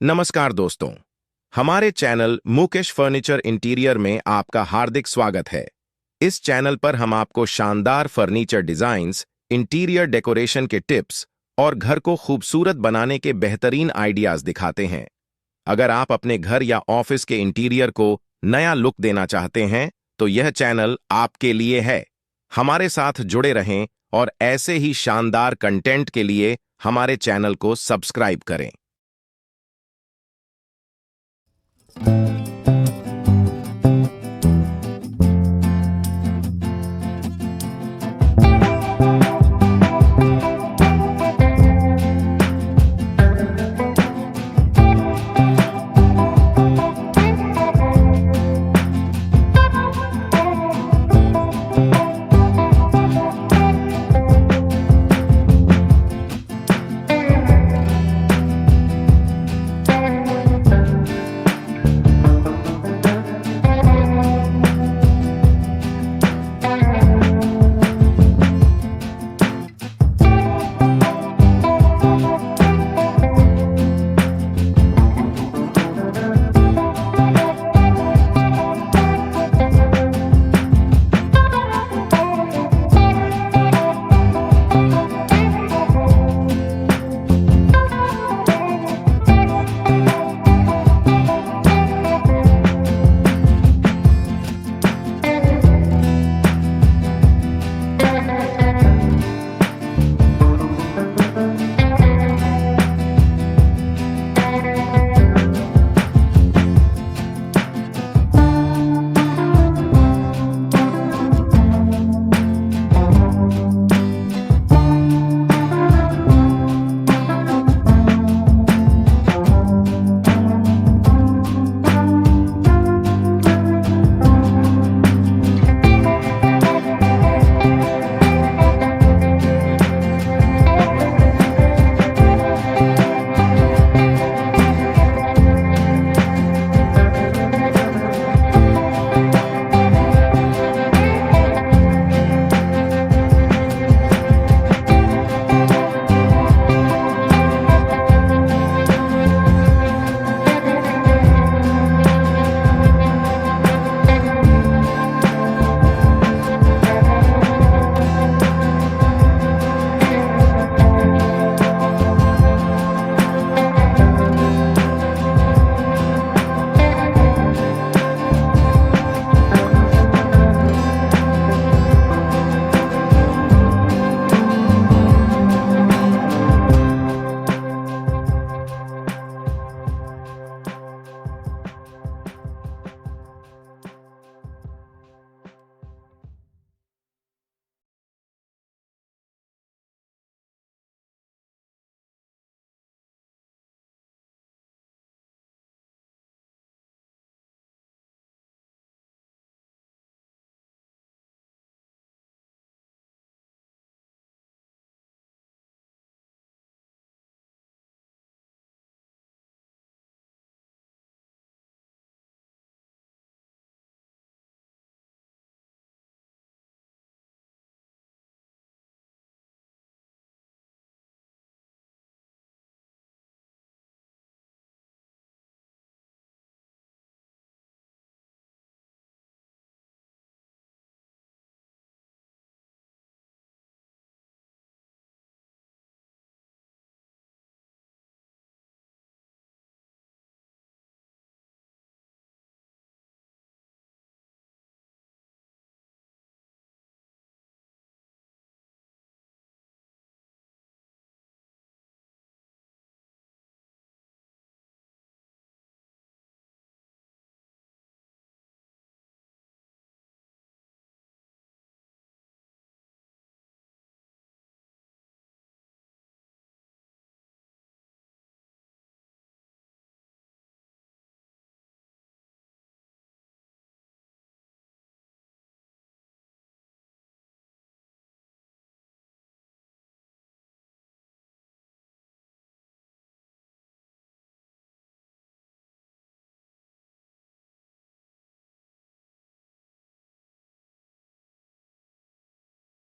नमस्कार दोस्तों, हमारे चैनल मुकेश फर्नीचर इंटीरियर में आपका हार्दिक स्वागत है। इस चैनल पर हम आपको शानदार फर्नीचर डिजाइन्स, इंटीरियर डेकोरेशन के टिप्स और घर को खूबसूरत बनाने के बेहतरीन आइडियाज दिखाते हैं। अगर आप अपने घर या ऑफिस के इंटीरियर को नया लुक देना चाहते हैं, तो यह चैनल आपके लिए है। हमारे साथ जुड़े रहें और ऐसे ही शानदार कंटेंट के लिए हमारे चैनल को सब्सक्राइब करें।